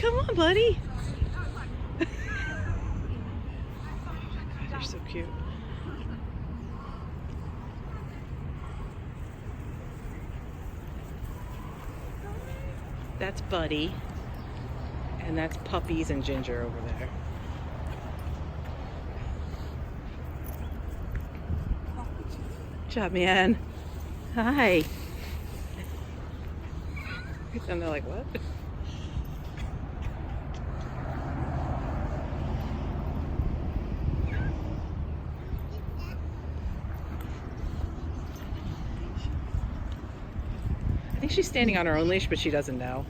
Come on, buddy. Oh my God, you're so cute. That's Buddy. And that's Puppies and Ginger over there. Good job, man. Hi. And they're like, what? I think she's standing on her own leash, but she doesn't know.